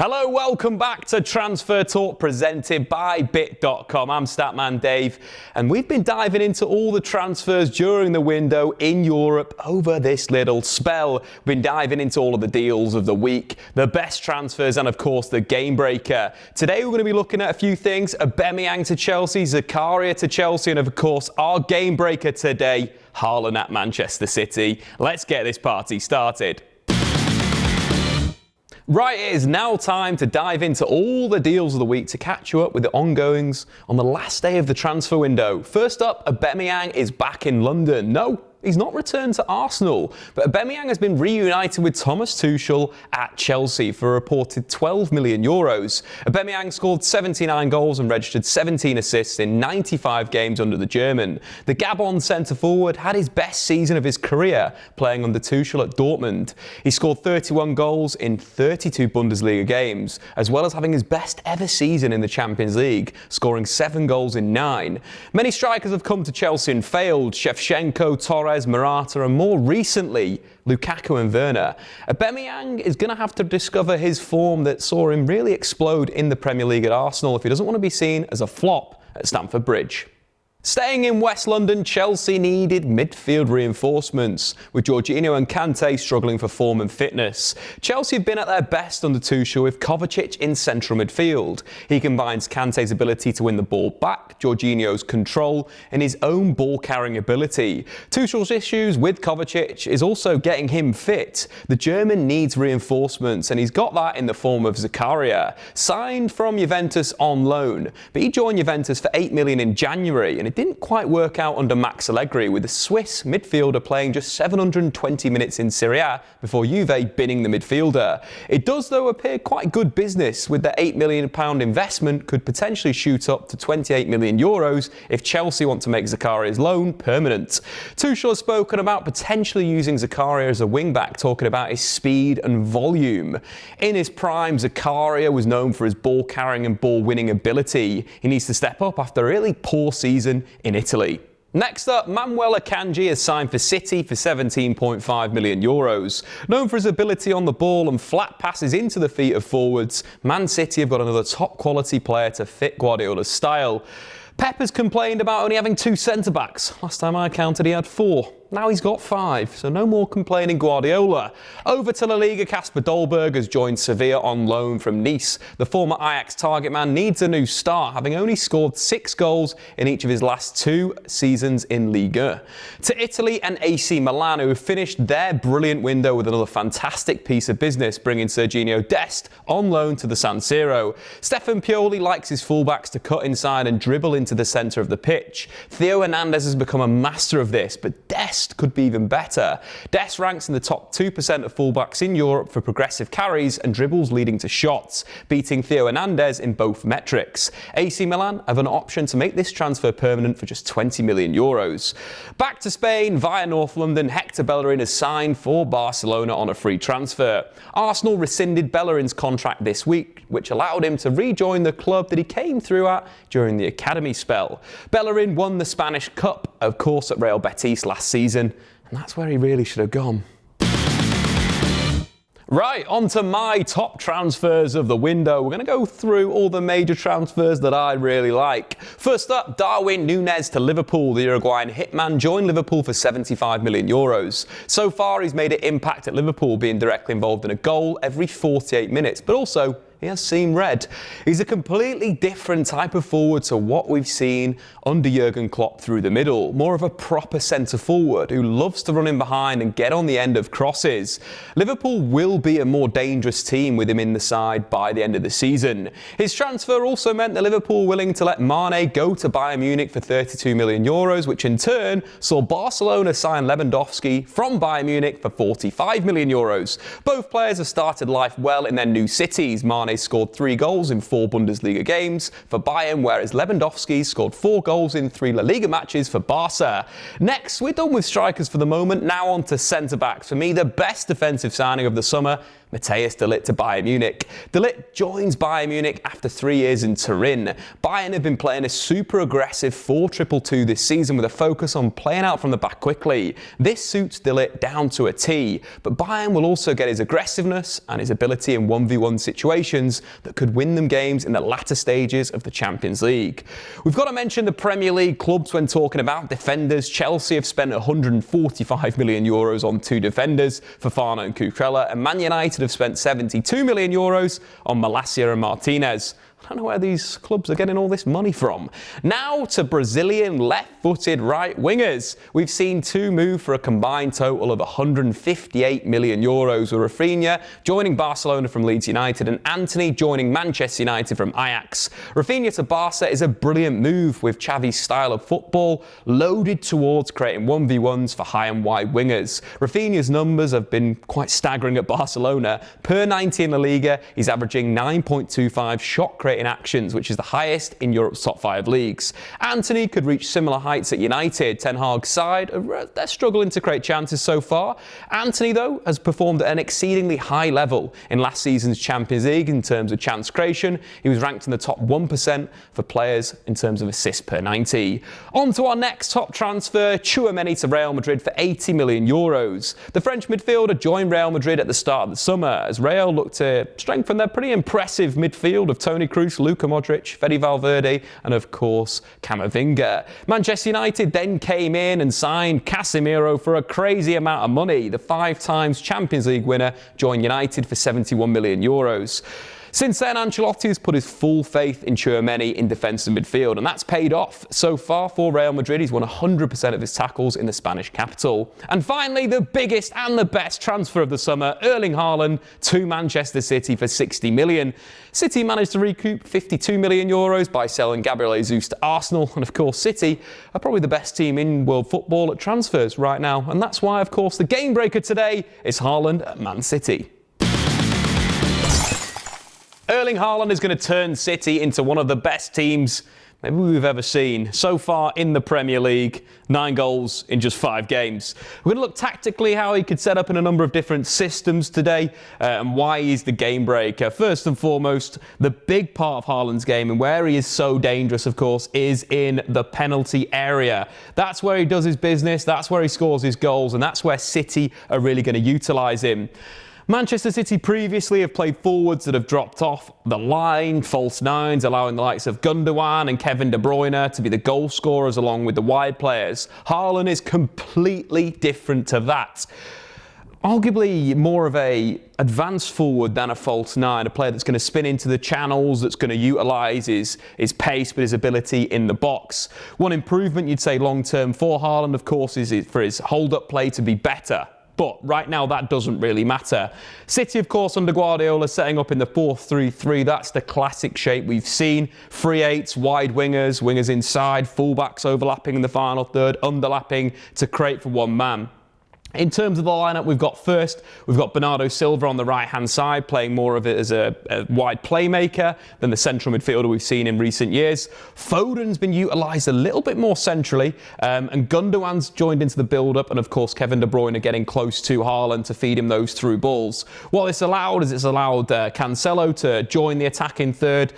Hello, welcome back to Transfer Talk presented by Bit.com. I'm Statman Dave, and we've been diving into all the transfers during the window in Europe over this little spell. We've been diving into all of the deals of the week, the best transfers, and of course the Gamebreaker. Today we're going to be looking at a few things: Aubameyang to Chelsea, Zakaria to Chelsea, and of course our Gamebreaker today, Haaland at Manchester City. Let's get this party started. Right, it is now time to dive into all the deals of the week to catch you up with the ongoings on the last day of the transfer window. First up, Aubameyang is back in London. No, he's not returned to Arsenal, but Aubameyang has been reunited with Thomas Tuchel at Chelsea for a reported €12 million. Aubameyang scored 79 goals and registered 17 assists in 95 games under the German. The Gabon centre-forward had his best season of his career playing under Tuchel at Dortmund. He scored 31 goals in 32 Bundesliga games, as well as having his best ever season in the Champions League, scoring 7 goals in 9. Many strikers have come to Chelsea and failed: Shevchenko, Torres, Morata, and more recently, Lukaku and Werner. Aubameyang is going to have to discover his form that saw him really explode in the Premier League at Arsenal if he doesn't want to be seen as a flop at Stamford Bridge. Staying in West London, Chelsea needed midfield reinforcements, with Jorginho and Kante struggling for form and fitness. Chelsea have been at their best under Tuchel with Kovacic in central midfield. He combines Kante's ability to win the ball back, Jorginho's control, and his own ball-carrying ability. Tuchel's issues with Kovacic is also getting him fit. The German needs reinforcements, and he's got that in the form of Zakaria, signed from Juventus on loan. But he joined Juventus for €8 million in January, and it didn't quite work out under Max Allegri, with the Swiss midfielder playing just 720 minutes in Serie A before Juve binning the midfielder. It does, though, appear quite good business, with the £8 million investment could potentially shoot up to €28 million if Chelsea want to make Zakaria's loan permanent. Tuchel has spoken about potentially using Zakaria as a wing-back, talking about his speed and volume. In his prime, Zakaria was known for his ball-carrying and ball-winning ability. He needs to step up after a really poor season in Italy. Next up, Manuel Akanji has signed for City for €17.5 million. Known for his ability on the ball and flat passes into the feet of forwards, Man City have got another top-quality player to fit Guardiola's style. Pep has complained about only having 2 centre-backs. Last time I counted, he had 4. Now he's got 5, so no more complaining Guardiola. Over to La Liga, Kasper Dolberg has joined Sevilla on loan from Nice. The former Ajax target man needs a new start, having only scored 6 goals in each of his last 2 seasons in Liga. To Italy and AC Milan, who have finished their brilliant window with another fantastic piece of business, bringing Serginho Dest on loan to the San Siro. Stefan Pioli likes his fullbacks to cut inside and dribble into the centre of the pitch. Theo Hernandez has become a master of this, but Dest could be even better. Dest ranks in the top 2% of fullbacks in Europe for progressive carries and dribbles leading to shots, beating Theo Hernandez in both metrics. AC Milan have an option to make this transfer permanent for just €20 million. Back to Spain, via North London, Hector Bellerin has signed for Barcelona on a free transfer. Arsenal rescinded Bellerin's contract this week, which allowed him to rejoin the club that he came through at during the academy spell. Bellerin won the Spanish Cup, of course, at Real Betis last season, and that's where he really should have gone. Right, on to my top transfers of the window. We're going to go through all the major transfers that I really like. First up, Darwin Núñez to Liverpool. The Uruguayan hitman joined Liverpool for €75 million. So far, he's made an impact at Liverpool, being directly involved in a goal every 48 minutes, but also he has seen red. He's a completely different type of forward to what we've seen under Jurgen Klopp through the middle. More of a proper centre-forward who loves to run in behind and get on the end of crosses. Liverpool will be a more dangerous team with him in the side by the end of the season. His transfer also meant that Liverpool were willing to let Mane go to Bayern Munich for €32 million, which in turn saw Barcelona sign Lewandowski from Bayern Munich for €45 million. Both players have started life well in their new cities. Mane scored 3 goals in 4 Bundesliga games for Bayern, whereas Lewandowski scored 4 goals in 3 La Liga matches for Barca. Next, we're done with strikers for the moment. Now on to centre-backs. For me, the best defensive signing of the summer Matthias de Ligt to Bayern Munich. De Ligt joins Bayern Munich after 3 years in Turin. Bayern have been playing a super aggressive 4-2-2 this season with a focus on playing out from the back quickly. This suits de Ligt down to a T, but Bayern will also get his aggressiveness and his ability in 1v1 situations combinations that could win them games in the latter stages of the Champions League. We've got to mention the Premier League clubs when talking about defenders. Chelsea have spent €145 million on 2 defenders, Fofana and Cucurella, and Man United have spent €72 million on Malacia and Martinez. I don't know where these clubs are getting all this money from. Now to Brazilian left-footed right wingers. We've seen 2 move for a combined total of €158 million, with Rafinha joining Barcelona from Leeds United and Antony joining Manchester United from Ajax. Rafinha to Barca is a brilliant move, with Xavi's style of football loaded towards creating 1v1s for high and wide wingers. Rafinha's numbers have been quite staggering at Barcelona. Per 90 in La Liga, he's averaging 9.25 shot creating actions, which is the highest in Europe's top 5 leagues. Antony could reach similar heights at United. Ten Hag's side, they're struggling to create chances so far. Antony, though, has performed at an exceedingly high level in last season's Champions League in terms of chance creation. He was ranked in the top 1% for players in terms of assists per 90. On to our next top transfer, Tchouaméni to Real Madrid for €80 million. The French midfielder joined Real Madrid at the start of the summer as Real looked to strengthen their pretty impressive midfield of Toni Kroos, Luka Modric, Fede Valverde, and of course Camavinga. Manchester United then came in and signed Casemiro for a crazy amount of money. The 5 times Champions League winner joined United for €71 million. Since then, Ancelotti has put his full faith in Tchouaméni in defence and midfield, and that's paid off. So far for Real Madrid, he's won 100% of his tackles in the Spanish capital. And finally, the biggest and the best transfer of the summer, Erling Haaland to Manchester City for €60 million. City managed to recoup €52 million by selling Gabriel Jesus to Arsenal, and of course City are probably the best team in world football at transfers right now, and that's why, of course, the Gamebreaker today is Haaland at Man City. Erling Haaland is going to turn City into one of the best teams maybe we've ever seen. So far in the Premier League, 9 goals in just 5 games. We're going to look tactically how he could set up in a number of different systems today and why he's the game breaker. First and foremost, the big part of Haaland's game and where he is so dangerous, of course, is in the penalty area. That's where he does his business, that's where he scores his goals, and that's where City are really going to utilise him. Manchester City previously have played forwards that have dropped off the line, false nines, allowing the likes of Gundogan and Kevin De Bruyne to be the goal scorers along with the wide players. Haaland is completely different to that. Arguably more of a advanced forward than a false nine, a player that's going to spin into the channels, that's going to utilise his pace but his ability in the box. One improvement you'd say long-term for Haaland, of course, is for his hold-up play to be better. But right now, that doesn't really matter. City, of course, under Guardiola, setting up in the 4-3-3. That's the classic shape we've seen. 3-8s, wide wingers, wingers inside, fullbacks overlapping in the final third, underlapping to create for one man. In terms of the lineup, we've got Bernardo Silva on the right-hand side, playing more of it as a wide playmaker than the central midfielder we've seen in recent years. Foden's been utilised a little bit more centrally, and Gundogan's joined into the build-up, and of course Kevin De Bruyne getting close to Haaland to feed him those through balls. What it's allowed Cancelo to join the attacking third,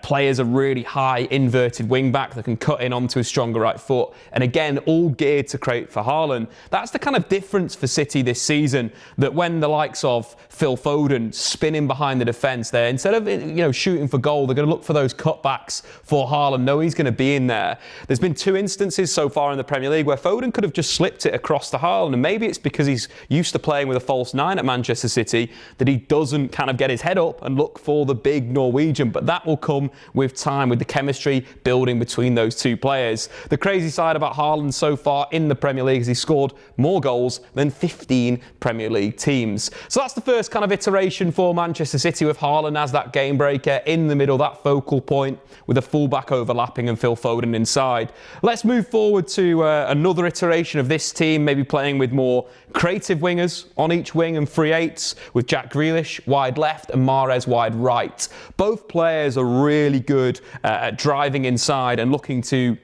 play as a really high inverted wing-back that can cut in onto his stronger right foot, and again, all geared to create for Haaland. That's the kind of difference for City this season, that when the likes of Phil Foden spinning behind the defence there, instead of shooting for goal, they're going to look for those cutbacks for Haaland. Know he's going to be in there. There's been 2 instances so far in the Premier League where Foden could have just slipped it across to Haaland, and maybe it's because he's used to playing with a false nine at Manchester City that he doesn't kind of get his head up and look for the big Norwegian, but that will come with time, with the chemistry building between those 2 players. The crazy side about Haaland so far in the Premier League is he's scored more goals than 15 Premier League teams. So that's the first kind of iteration for Manchester City, with Haaland as that game breaker in the middle, that focal point, with a fullback overlapping and Phil Foden inside. Let's move forward to another iteration of this team, maybe playing with more creative wingers on each wing and 3-8s, with Jack Grealish wide left and Mahrez wide right. Both players are really good at driving inside and looking to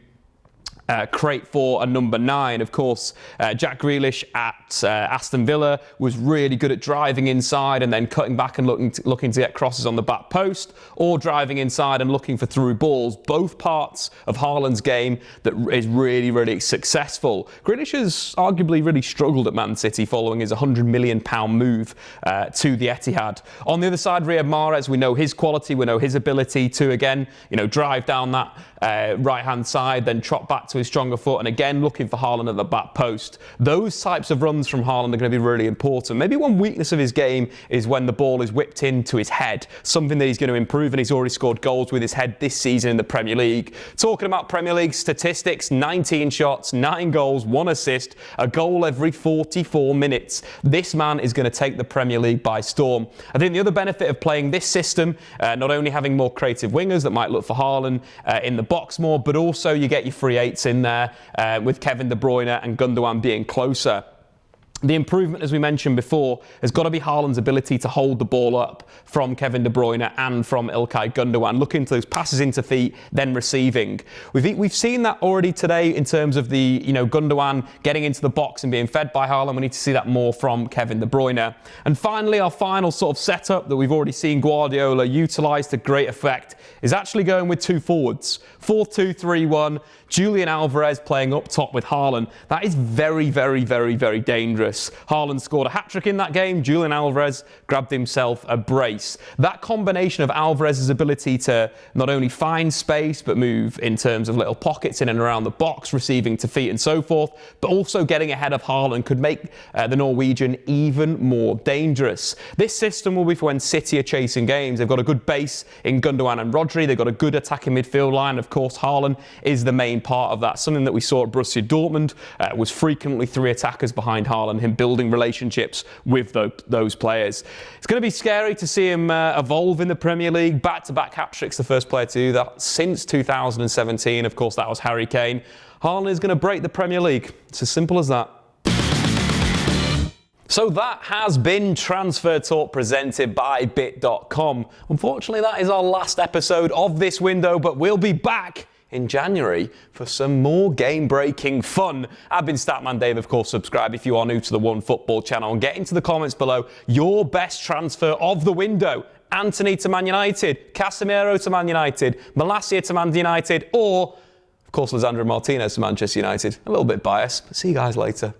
crate for a number 9. Of course, Jack Grealish at Aston Villa was really good at driving inside and then cutting back and looking to get crosses on the back post, or driving inside and looking for through balls. Both parts of Haaland's game that is really, really successful. Grealish has arguably really struggled at Man City following his £100 million move to the Etihad. On the other side, Riyad Mahrez, we know his quality, we know his ability to, again, drive down that right-hand side, then trot back to his stronger foot, and again looking for Haaland at the back post. Those types of runs from Haaland are going to be really important. Maybe one weakness of his game is when the ball is whipped into his head, something that he's going to improve, and he's already scored goals with his head this season in the Premier League. Talking about Premier League statistics, 19 shots, 9 goals, 1 assist, a goal every 44 minutes. This man is going to take the Premier League by storm. I think the other benefit of playing this system, not only having more creative wingers that might look for Haaland in the box more, but also you get your free eights in there with Kevin De Bruyne and Gundogan being closer. The improvement, as we mentioned before, has got to be Haaland's ability to hold the ball up from Kevin De Bruyne and from İlkay Gundogan, looking to those passes into feet, then receiving. We've seen that already today in terms of the Gundogan getting into the box and being fed by Haaland. We need to see that more from Kevin De Bruyne. And finally, our final sort of setup that we've already seen Guardiola utilise to great effect is actually going with 2 forwards. 4-2-3-1. Julian Alvarez playing up top with Haaland. That is very, very, very, very dangerous. Haaland scored a hat-trick in that game. Julian Alvarez grabbed himself a brace. That combination of Alvarez's ability to not only find space, but move in terms of little pockets in and around the box, receiving to feet and so forth, but also getting ahead of Haaland could make the Norwegian even more dangerous. This system will be for when City are chasing games. They've got a good base in Gundogan and Rodri. They've got a good attacking midfield line. Of course, Haaland is the main part of that. Something that we saw at Borussia Dortmund was frequently 3 attackers behind Haaland, him building relationships with those players. It's going to be scary to see him evolve in the Premier League. Back-to-back hat-tricks, the first player to do that since 2017. Of course, that was Harry Kane. Haaland is going to break the Premier League. It's as simple as that. So that has been Transfer Talk presented by Bit.com. Unfortunately, that is our last episode of this window, but we'll be back in January for some more game-breaking fun. I've been Statman Dave. Of course, subscribe if you are new to the OneFootball channel, and get into the comments below your best transfer of the window. Anthony to Man United, Casemiro to Man United, Malacia to Man United, or, of course, Lisandro Martinez to Manchester United. A little bit biased, but see you guys later.